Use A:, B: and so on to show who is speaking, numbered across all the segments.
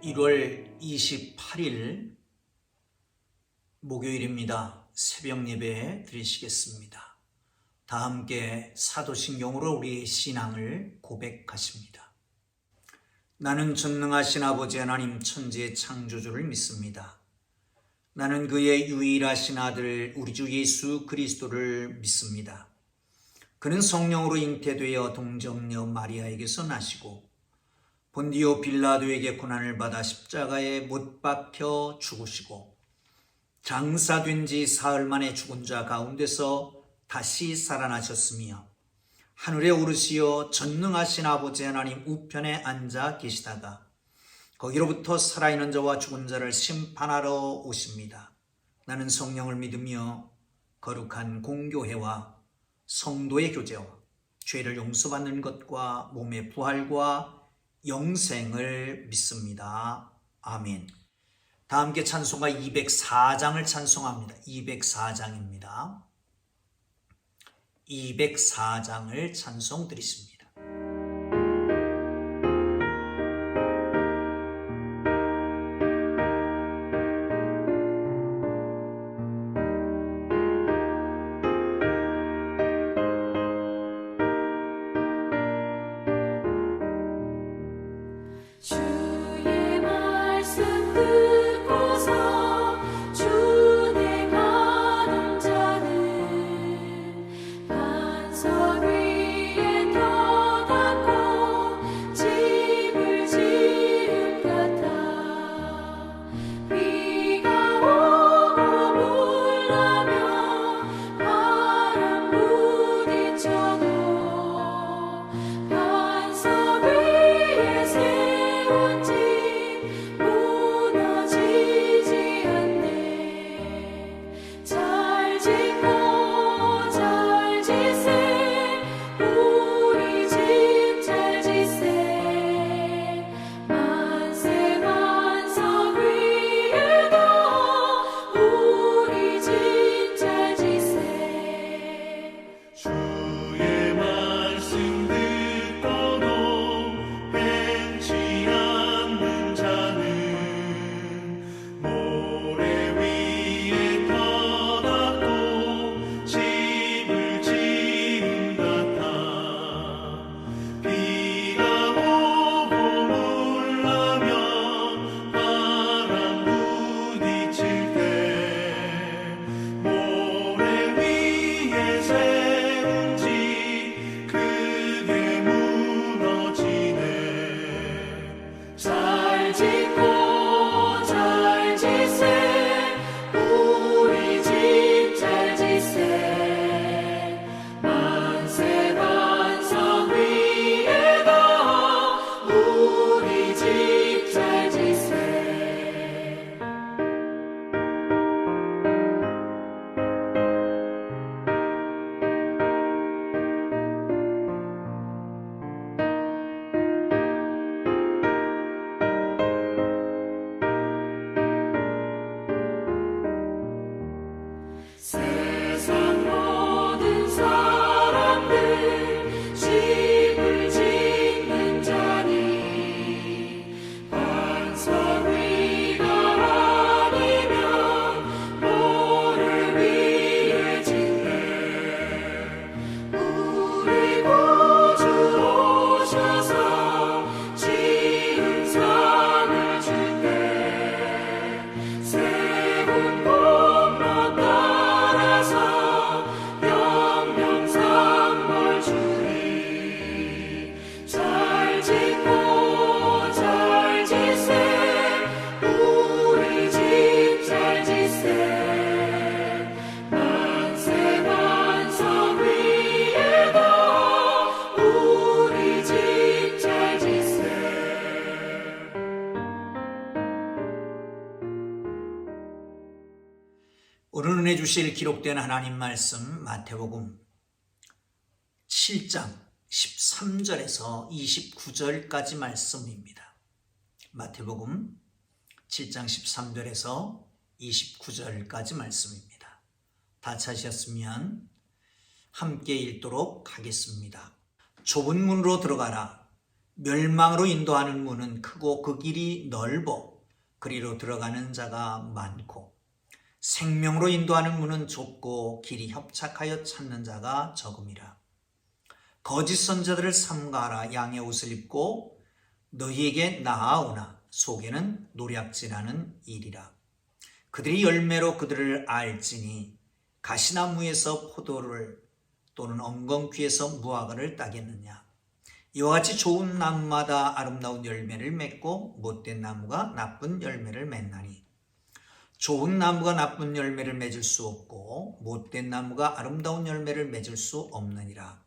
A: 1월 28일 목요일입니다. 새벽 예배 드리시겠습니다. 다 함께 사도신경으로 우리의 신앙을 고백하십니다. 나는 전능하신 아버지 하나님 천지의 창조주를 믿습니다. 나는 그의 유일하신 아들 우리 주 예수 그리스도를 믿습니다. 그는 성령으로 잉태되어 동정녀 마리아에게서 나시고 본디오 빌라도에게 고난을 받아 십자가에 못 박혀 죽으시고 장사된 지 사흘 만에 죽은 자 가운데서 다시 살아나셨으며 하늘에 오르시어 전능하신 아버지 하나님 우편에 앉아 계시다가 거기로부터 살아있는 자와 죽은 자를 심판하러 오십니다. 나는 성령을 믿으며 거룩한 공교회와 성도의 교제와 죄를 용서받는 것과 몸의 부활과 영생을 믿습니다. 아멘. 다 함께 찬송가 204장을 찬송합니다. 204장입니다. 204장을 찬송 드리십니다. 오늘 은혜 주실 기록된 하나님 말씀 마태복음 7장 13절에서 29절까지 말씀입니다. 마태복음 7장 13절에서 29절까지 말씀입니다. 다 찾으셨으면 함께 읽도록 하겠습니다. 좁은 문으로 들어가라. 멸망으로 인도하는 문은 크고 그 길이 넓어 그리로 들어가는 자가 많고, 생명으로 인도하는 문은 좁고 길이 협착하여 찾는 자가 적음이라. 거짓 선자들을 삼가하라. 양의 옷을 입고 너희에게 나아오나 속에는 노략질하는 일이라. 그들이 열매로 그들을 알지니 가시나무에서 포도를 또는 엉겅퀴에서 무화과를 따겠느냐. 이와 같이 좋은 나무마다 아름다운 열매를 맺고 못된 나무가 나쁜 열매를 맺나니, 좋은 나무가 나쁜 열매를 맺을 수 없고 못된 나무가 아름다운 열매를 맺을 수 없느니라.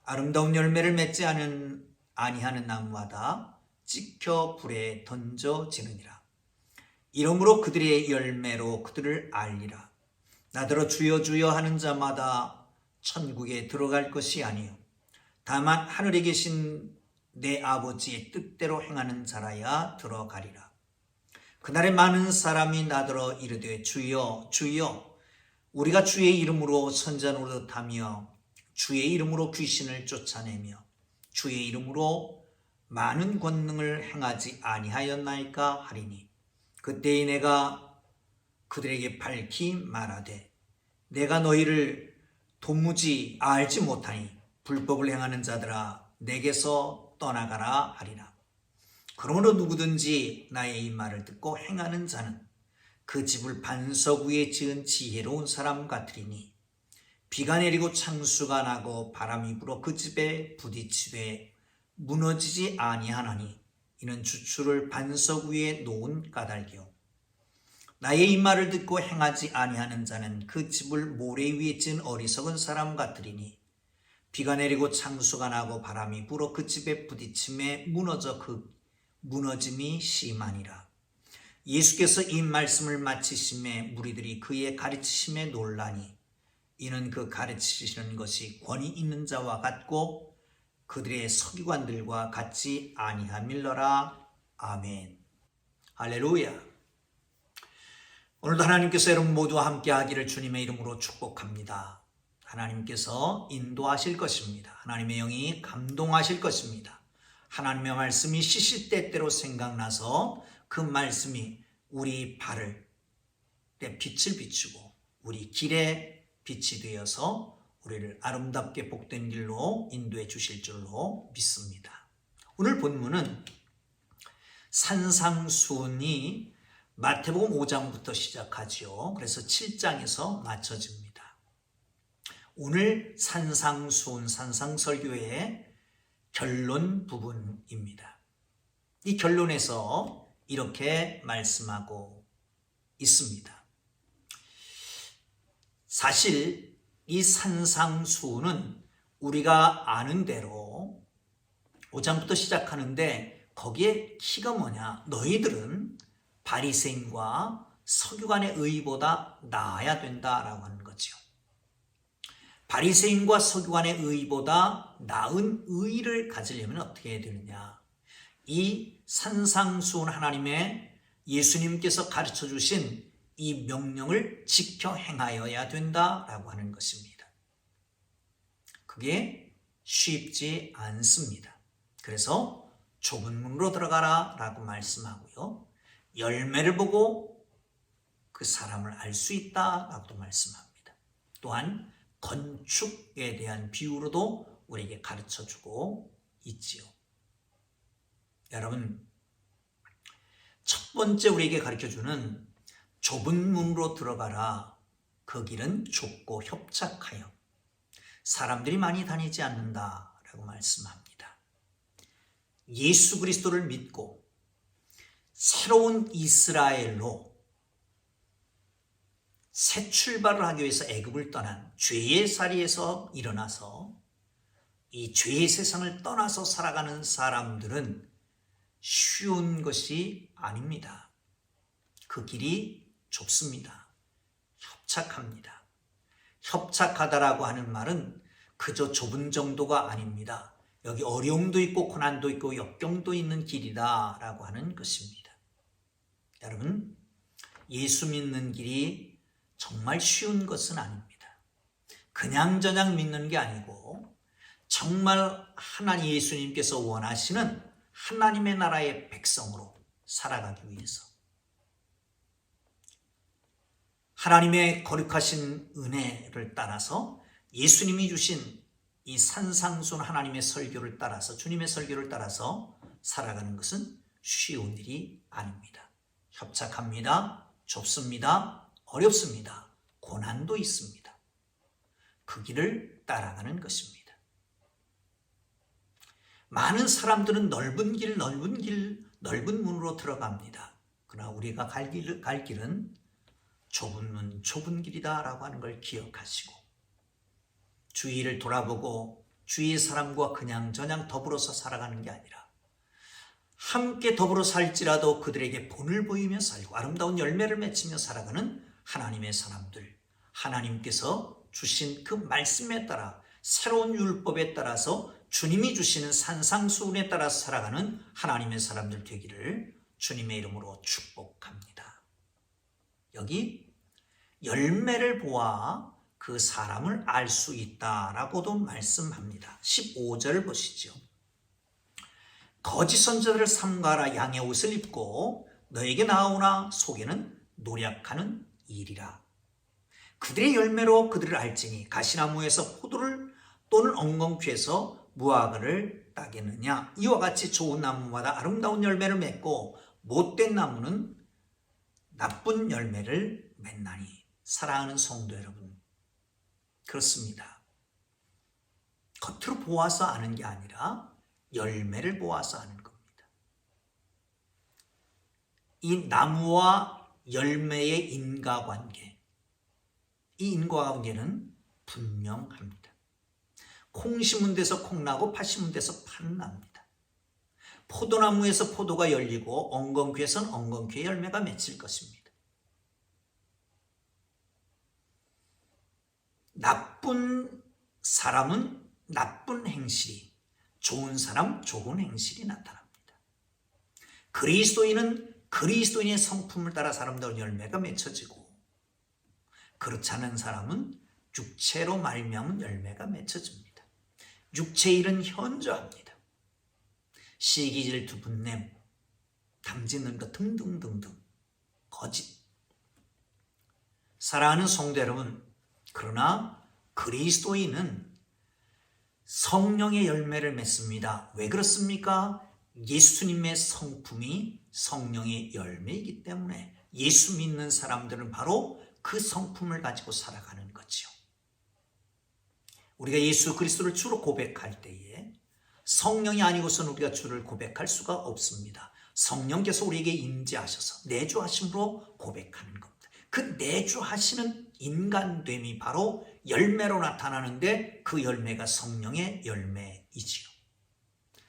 A: 아름다운 열매를 맺지 아니하는 나무마다 찍혀 불에 던져지느니라. 이러므로 그들의 열매로 그들을 알리라. 나더러 주여 주여 하는 자마다 천국에 들어갈 것이 아니요 다만 하늘에 계신 내 아버지의 뜻대로 행하는 자라야 들어가리라. 그날에 많은 사람이 나더러 이르되 주여 주여 우리가 주의 이름으로 선자 노릇하며 주의 이름으로 귀신을 쫓아내며 주의 이름으로 많은 권능을 행하지 아니하였나이까 하리니, 그때에 내가 그들에게 밝히 말하되 내가 너희를 도무지 알지 못하니 불법을 행하는 자들아 내게서 떠나가라 하리라. 그러므로 누구든지 나의 이 말을 듣고 행하는 자는 그 집을 반석 위에 지은 지혜로운 사람 같으리니, 비가 내리고 창수가 나고 바람이 불어 그 집에 부딪히되 무너지지 아니하나니 이는 주추를 반석 위에 놓은 까닭이요. 나의 이 말을 듣고 행하지 아니하는 자는 그 집을 모래 위에 지은 어리석은 사람 같으리니, 비가 내리고 창수가 나고 바람이 불어 그 집에 부딪힘에 무너져 그 무너짐이 심하니라. 예수께서 이 말씀을 마치심에 무리들이 그의 가르치심에 놀라니, 이는 그 가르치시는 것이 권위 있는 자와 같고 그들의 서기관들과 같지 아니함일러라. 아멘. 할렐루야. 오늘도 하나님께서 여러분 모두와 함께 하기를 주님의 이름으로 축복합니다. 하나님께서 인도하실 것입니다. 하나님의 영이 감동하실 것입니다. 하나님의 말씀이 시시때때로 생각나서 그 말씀이 우리 발을 때 빛을 비추고 우리 길에 빛이 되어서 우리를 아름답게 복된 길로 인도해 주실 줄로 믿습니다. 오늘 본문은 산상수훈이 마태복음 5장부터 시작하지요. 그래서 7장에서 맞춰집니다. 오늘 산상수훈, 산상설교의 결론 부분입니다. 이 결론에서 이렇게 말씀하고 있습니다. 사실 이 산상수훈은 우리가 아는 대로 5장부터 시작하는데 거기에 키가 뭐냐? 너희들은 바리새인과 서기관의 의보다 나아야 된다라고 하는 거죠. 바리새인과 서기관의 의보다 나은 의를 가지려면 어떻게 해야 되느냐? 이 산상수훈, 하나님의 예수님께서 가르쳐 주신 이 명령을 지켜 행하여야 된다라고 하는 것입니다. 그게 쉽지 않습니다. 그래서 좁은 문으로 들어가라 라고 말씀하고요. 열매를 보고 그 사람을 알 수 있다라고도 말씀합니다. 또한 건축에 대한 비유로도 우리에게 가르쳐주고 있지요. 여러분, 첫 번째 우리에게 가르쳐주는 좁은 문으로 들어가라. 그 길은 좁고 협착하여 사람들이 많이 다니지 않는다라고 말씀합니다. 예수 그리스도를 믿고 새로운 이스라엘로 새 출발을 하기 위해서 애굽을 떠난 죄의 사리에서 일어나서 이 죄의 세상을 떠나서 살아가는 사람들은 쉬운 것이 아닙니다. 그 길이 좁습니다. 협착합니다. 협착하다라고 하는 말은 그저 좁은 정도가 아닙니다. 여기 어려움도 있고 고난도 있고 역경도 있는 길이다라고 하는 것입니다. 여러분, 예수 믿는 길이 정말 쉬운 것은 아닙니다. 그냥저냥 믿는 게 아니고 정말 하나님 예수님께서 원하시는 하나님의 나라의 백성으로 살아가기 위해서 하나님의 거룩하신 은혜를 따라서 예수님이 주신 이 산상순 하나님의 설교를 따라서 주님의 설교를 따라서 살아가는 것은 쉬운 일이 아닙니다. 협착합니다. 좁습니다. 어렵습니다. 고난도 있습니다. 그 길을 따라가는 것입니다. 많은 사람들은 넓은 넓은 문으로 들어갑니다. 그러나 우리가 갈 길은 좁은 문, 좁은 길이다 라고 하는 걸 기억하시고 주위를 돌아보고 주위의 사람과 그냥저냥 더불어서 살아가는 게 아니라 함께 더불어 살지라도 그들에게 본을 보이며 살고 아름다운 열매를 맺히며 살아가는 하나님의 사람들, 하나님께서 주신 그 말씀에 따라 새로운 율법에 따라서 주님이 주시는 산상수훈에 따라서 살아가는 하나님의 사람들 되기를 주님의 이름으로 축복합니다. 여기 열매를 보아 그 사람을 알 수 있다라고도 말씀합니다. 15절 보시죠. 거짓 선지자들을 삼가라. 양의 옷을 입고 너에게 나오나 속에는 노력하는 일이라. 그들의 열매로 그들을 알지니 가시나무에서 포도를 또는 엉겅퀴에서 무화과를 따겠느냐. 이와 같이 좋은 나무마다 아름다운 열매를 맺고 못된 나무는 나쁜 열매를 맺나니. 사랑하는 성도 여러분, 그렇습니다. 겉으로 보아서 아는 게 아니라 열매를 보아서 아는 겁니다. 이 나무와 열매의 인과관계, 이 인과관계는 분명합니다. 콩 심은 데서 콩 나고 팥 심은 데서 팥 납니다. 포도나무에서 포도가 열리고 엉겅퀴에서는 엉겅퀴의 열매가 맺힐 것입니다. 나쁜 사람은 나쁜 행실이, 좋은 사람 좋은 행실이 나타납니다. 그리스도인은 그리스도인의 성품을 따라 사람들 열매가 맺혀지고 그렇지 않은 사람은 육체로 말미암은 열매가 맺혀집니다. 육체의 일은 현저합니다. 시기질투, 분냄, 담짓는 것 등등등등 거짓. 사랑하는 성도 여러분, 그러나 그리스도인은 성령의 열매를 맺습니다. 왜 그렇습니까? 예수님의 성품이 성령의 열매이기 때문에 예수 믿는 사람들은 바로 그 성품을 가지고 살아가는 거죠. 우리가 예수 그리스도를 주로 고백할 때에 성령이 아니고서는 우리가 주를 고백할 수가 없습니다. 성령께서 우리에게 임재하셔서 내주하심으로 고백하는 겁니다. 그 내주하시는 인간됨이 바로 열매로 나타나는데 그 열매가 성령의 열매이지요.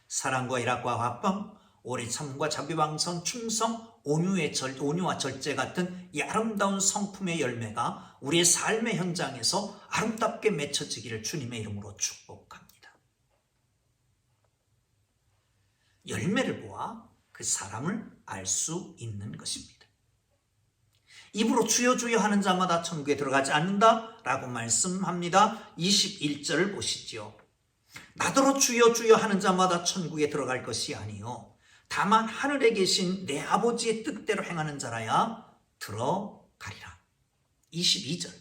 A: 사랑과 일학과 화평, 오래 참음과 자비방선, 충성, 온유와 절제 같은 이 아름다운 성품의 열매가 우리의 삶의 현장에서 아름답게 맺혀지기를 주님의 이름으로 축복합니다. 열매를 보아 그 사람을 알 수 있는 것입니다. 입으로 주여 주여 하는 자마다 천국에 들어가지 않는다라고 말씀합니다. 21절을 보시죠. 나더러 주여 주여 하는 자마다 천국에 들어갈 것이 아니요 다만 하늘에 계신 내 아버지의 뜻대로 행하는 자라야 들어가리라. 22절.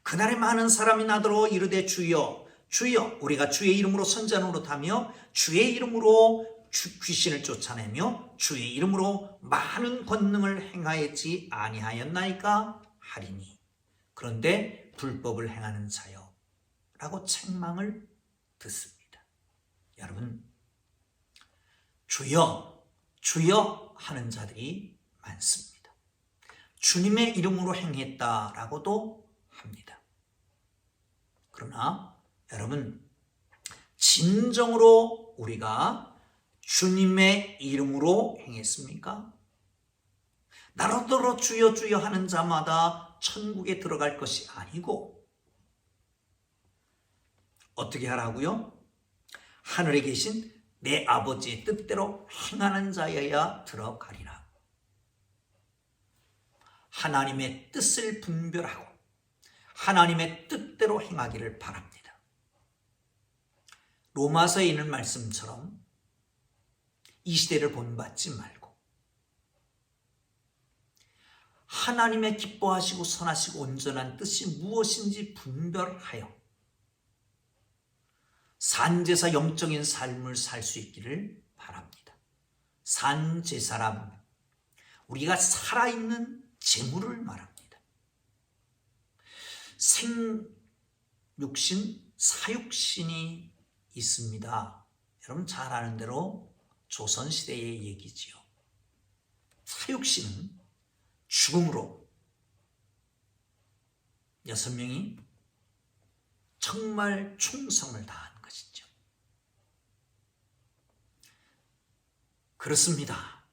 A: 그날에 많은 사람이 나더러 이르되 주여 주여, 우리가 주의 이름으로 선지자 노릇하며 주의 이름으로 귀신을 쫓아내며 주의 이름으로 많은 권능을 행하였지 아니하였나이까 하리니. 그런데 불법을 행하는 자여 라고 책망을 듣습니다. 여러분, 주여 주여 하는 자들이 많습니다. 주님의 이름으로 행했다라고도 합니다. 그러나 여러분, 진정으로 우리가 주님의 이름으로 행했습니까? 나더러 주여 주여 하는 자마다 천국에 들어갈 것이 아니고 어떻게 하라고요? 하늘에 계신 내 아버지의 뜻대로 행하는 자여야 들어가리라. 하나님의 뜻을 분별하고 하나님의 뜻대로 행하기를 바랍니다. 로마서에 있는 말씀처럼 이 시대를 본받지 말고 하나님의 기뻐하시고 선하시고 온전한 뜻이 무엇인지 분별하여 산제사 영적인 삶을 살 수 있기를 바랍니다. 산제사란 우리가 살아있는 재물을 말합니다. 생육신, 사육신이 있습니다. 여러분 잘 아는 대로 조선시대의 얘기지요. 사육신은 죽음으로 6명이 정말 충성을 다한 것이죠. 그렇습니다.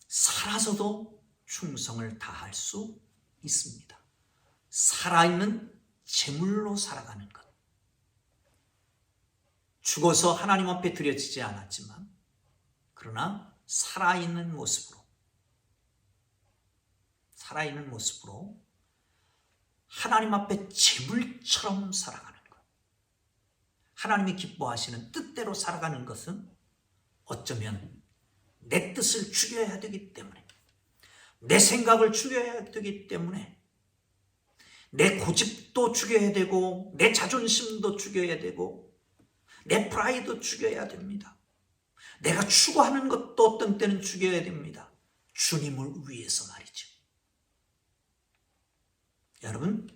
A: 살아서도 충성을 다할 수 있습니다. 살아있는 제물로 살아가는 것. 죽어서 하나님 앞에 드려지지 않았지만 그러나 살아있는 모습으로 하나님 앞에 제물처럼 살아가는 것. 하나님이 기뻐하시는 뜻대로 살아가는 것은 어쩌면 내 뜻을 죽여야 되기 때문에, 내 생각을 죽여야 되기 때문에, 내 고집도 죽여야 되고, 내 자존심도 죽여야 되고, 내 프라이도 죽여야 됩니다. 내가 추구하는 것도 어떤 때는 죽여야 됩니다. 주님을 위해서 말이죠. 여러분,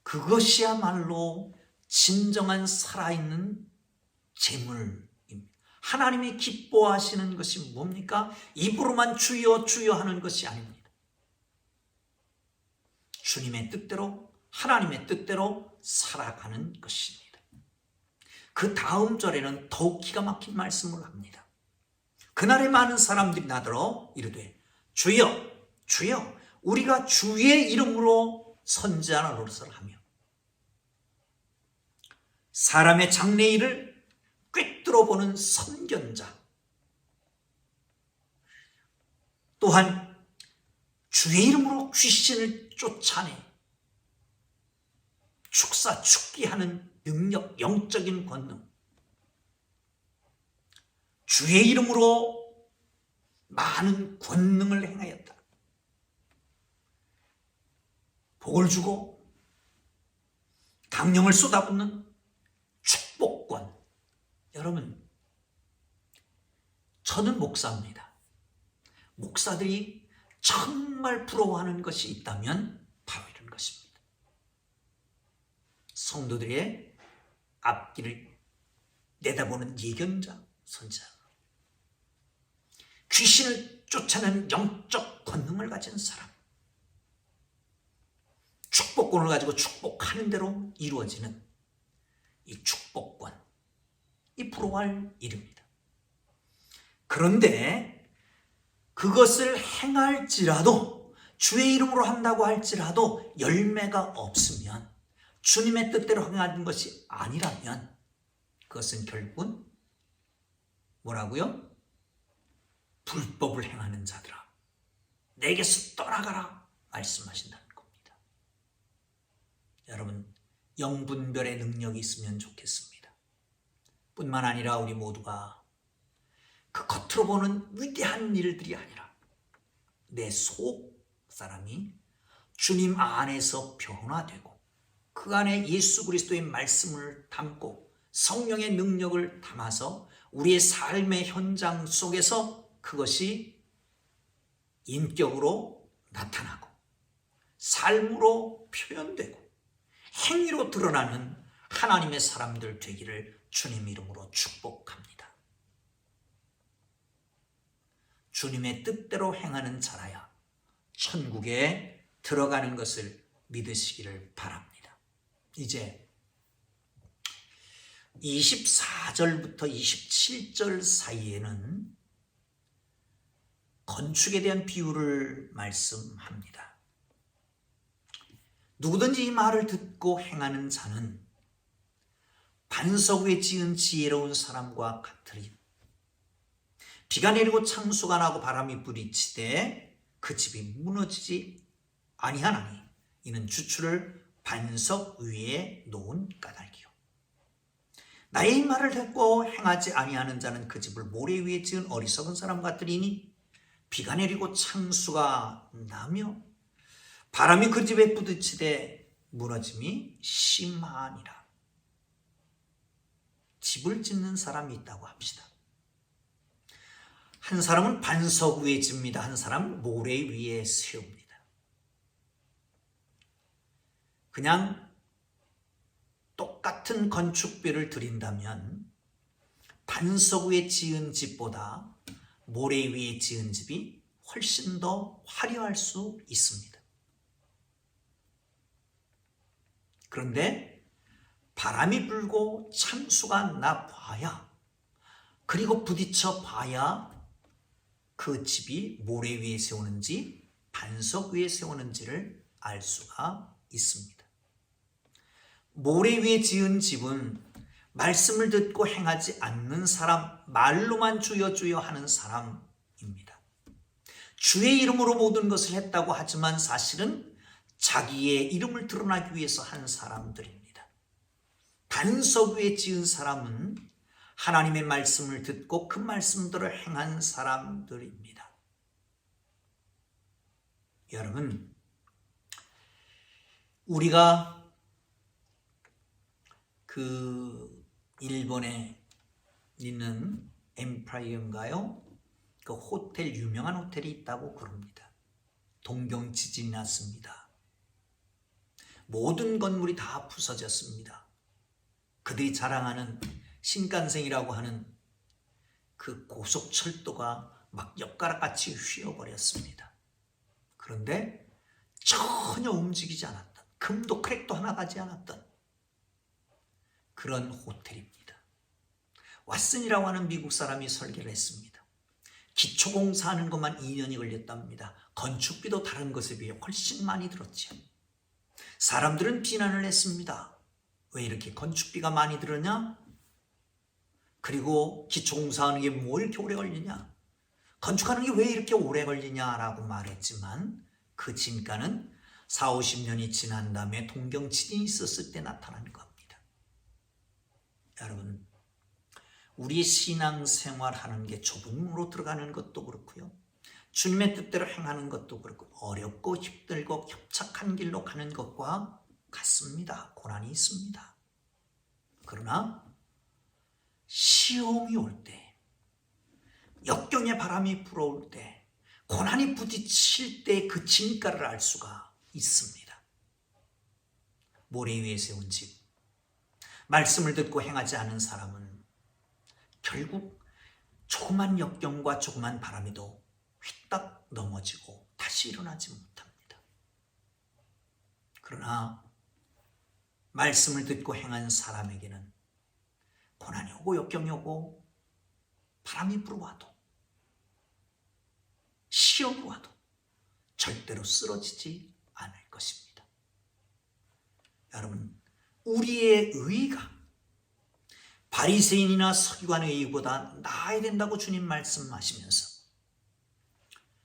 A: 그것이야말로 진정한 살아있는 재물입니다. 하나님이 기뻐하시는 것이 뭡니까? 입으로만 주여 주여 하는 것이 아닙니다. 주님의 뜻대로, 하나님의 뜻대로 살아가는 것입니다. 그 다음 절에는 더욱 기가 막힌 말씀을 합니다. 그날에 많은 사람들이 나더러 이르되 주여 주여 우리가 주의 이름으로 선지자나 노릇을 하며 사람의 장래일을 꿰뚫어 보는 선견자, 또한 주의 이름으로 귀신을 쫓아내 축사 축기하는 능력, 영적인 권능, 주의 이름으로 많은 권능을 행하였다. 복을 주고 강령을 쏟아붓는 축복권. 여러분, 저는 목사입니다. 목사들이 정말 부러워하는 것이 있다면 바로 이런 것입니다. 성도들의 앞길을 내다보는 예견자, 선지자, 귀신을 쫓아내는 영적 권능을 가진 사람, 축복권을 가지고 축복하는 대로 이루어지는 이 축복권, 이 부러워할 일입니다. 그런데 그것을 행할지라도, 주의 이름으로 한다고 할지라도 열매가 없으면, 주님의 뜻대로 행하는 것이 아니라면 그것은 결국은 뭐라고요? 불법을 행하는 자들아 내게서 떠나가라 말씀하신다는 겁니다. 여러분, 영분별의 능력이 있으면 좋겠습니다. 뿐만 아니라 우리 모두가 그 겉으로 보는 위대한 일들이 아니라 내 속 사람이 주님 안에서 변화되고 그 안에 예수 그리스도의 말씀을 담고 성령의 능력을 담아서 우리의 삶의 현장 속에서 그것이 인격으로 나타나고 삶으로 표현되고 행위로 드러나는 하나님의 사람들 되기를 주님 이름으로 축복합니다. 주님의 뜻대로 행하는 자라야 천국에 들어가는 것을 믿으시기를 바랍니다. 이제 24절부터 27절 사이에는 건축에 대한 비유를 말씀합니다. 누구든지 이 말을 듣고 행하는 자는 반석 위에 지은 지혜로운 사람과 같으리. 비가 내리고 창수가 나고 바람이 부딪히되 그 집이 무너지지 아니하나니 이는 주추를 반석 위에 놓은 까닭이요. 나의 말을 듣고 행하지 아니하는 자는 그 집을 모래 위에 지은 어리석은 사람 같으리니 비가 내리고 창수가 나며 바람이 그 집에 부딪히되 무너짐이 심하니라. 집을 짓는 사람이 있다고 합시다. 한 사람은 반석 위에 집니다. 한 사람은 모래 위에 세웁니다. 그냥 똑같은 건축비를 드린다면 반석 위에 지은 집보다 모래 위에 지은 집이 훨씬 더 화려할 수 있습니다. 그런데 바람이 불고 창수가 나 봐야, 그리고 부딪혀 봐야 그 집이 모래 위에 세우는지 반석 위에 세우는지를 알 수가 있습니다. 모래 위에 지은 집은 말씀을 듣고 행하지 않는 사람, 말로만 주여 주여 하는 사람입니다. 주의 이름으로 모든 것을 했다고 하지만 사실은 자기의 이름을 드러나기 위해서 한 사람들입니다. 반석 위에 지은 사람은 하나님의 말씀을 듣고 그 말씀들을 행한 사람들입니다. 여러분, 우리가 그 일본에 있는 엠파이어인가요? 그 호텔, 유명한 호텔이 있다고 그럽니다. 동경 지진이 났습니다. 모든 건물이 다 부서졌습니다. 그들이 자랑하는 신칸센이라고 하는 그 고속철도가 막 엿가락같이 휘어버렸습니다. 그런데 전혀 움직이지 않았던, 금도 크랙도 하나 가지 않았던 그런 호텔입니다. 왓슨이라고 하는 미국 사람이 설계를 했습니다. 기초공사하는 것만 2년이 걸렸답니다. 건축비도 다른 것에 비해 훨씬 많이 들었죠. 사람들은 비난을 했습니다. 왜 이렇게 건축비가 많이 들었냐? 그리고 기초공사하는 게 뭐 이렇게 오래 걸리냐? 건축하는 게 왜 이렇게 오래 걸리냐라고 말했지만 그 진가는 40-50년이 지난 다음에 동경 지진이 있었을 때 나타난 겁니다. 여러분, 우리 신앙생활 하는 게 좁은 문으로 들어가는 것도 그렇고요. 주님의 뜻대로 행하는 것도 그렇고 어렵고 힘들고 협착한 길로 가는 것과 같습니다. 고난이 있습니다. 그러나 시험이 올 때, 역경의 바람이 불어올 때, 고난이 부딪힐 때 그 진가를 알 수가 있습니다. 모래 위에 세운 집, 말씀을 듣고 행하지 않은 사람은 결국 조그만 역경과 조그만 바람에도 휘딱 넘어지고 다시 일어나지 못합니다. 그러나 말씀을 듣고 행한 사람에게는 고난이 오고 역경이 오고 바람이 불어와도 시험이 와도 절대로 쓰러지지 않을 것입니다. 여러분, 우리의 의의가 바리새인이나 서기관의 의의보다 나아야 된다고 주님 말씀하시면서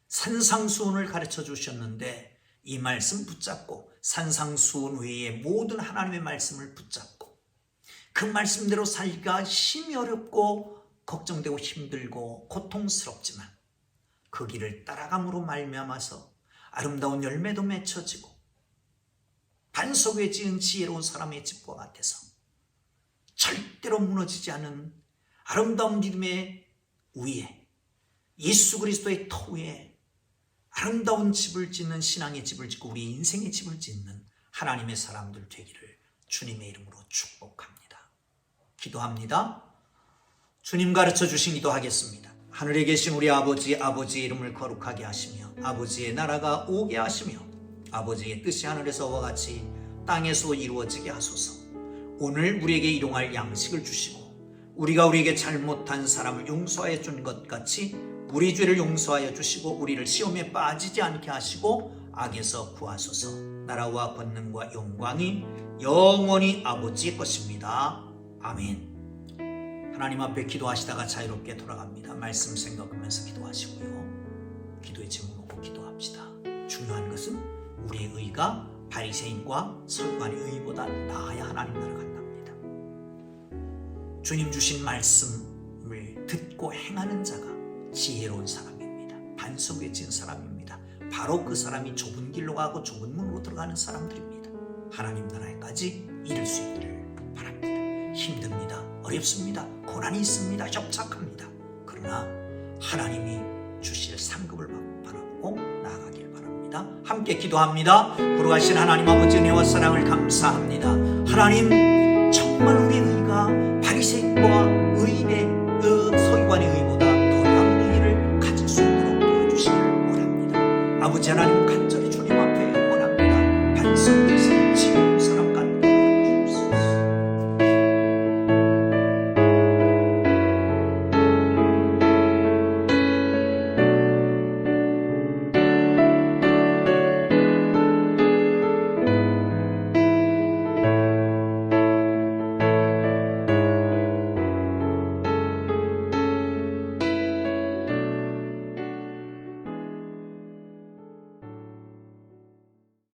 A: 산상수훈을 가르쳐 주셨는데 이 말씀 붙잡고 산상수훈 외에 모든 하나님의 말씀을 붙잡고 그 말씀대로 살기가 힘이 어렵고 걱정되고 힘들고 고통스럽지만 그 길을 따라감으로 말미암아서 아름다운 열매도 맺혀지고 반석 위에 지은 지혜로운 사람의 집과 같아서 절대로 무너지지 않은 아름다운 믿음의 위에 예수 그리스도의 터 위에 아름다운 집을 짓는 신앙의 집을 짓고 우리 인생의 집을 짓는 하나님의 사람들 되기를 주님의 이름으로 축복합니다. 기도합니다. 주님 가르쳐 주신 기도하겠습니다. 하늘에 계신 우리 아버지, 아버지의 이름을 거룩하게 하시며 아버지의 나라가 오게 하시며 아버지의 뜻이 하늘에서와 같이 땅에서 이루어지게 하소서. 오늘 우리에게 일용할 양식을 주시고 우리가 우리에게 잘못한 사람을 용서하여 준 것 같이 우리 죄를 용서하여 주시고 우리를 시험에 빠지지 않게 하시고 악에서 구하소서. 나라와 권능과 영광이 영원히 아버지의 것입니다. 아멘. 하나님 앞에 기도하시다가 자유롭게 돌아갑니다. 말씀 생각하면서 기도하시고요. 기도의 제목 놓고 기도합시다. 중요한 것은 우리의 의가 바리새인과 서기관의 의보다 나아야 하나님 나라 간답니다. 주님 주신 말씀을 듣고 행하는 자가 지혜로운 사람입니다. 반석 외친 사람입니다. 바로 그 사람이 좁은 길로 가고 좁은 문으로 들어가는 사람들입니다. 하나님 나라에까지 이룰 수 있기를 바랍니다. 힘듭니다. 어렵습니다. 고난이 있습니다. 협착합니다. 그러나 하나님이 주실 상급을 바라보고 나아가길 바랍니다. 함께 기도합니다. 거룩하신 하나님 아버지 은혜와 사랑을 감사합니다. 하나님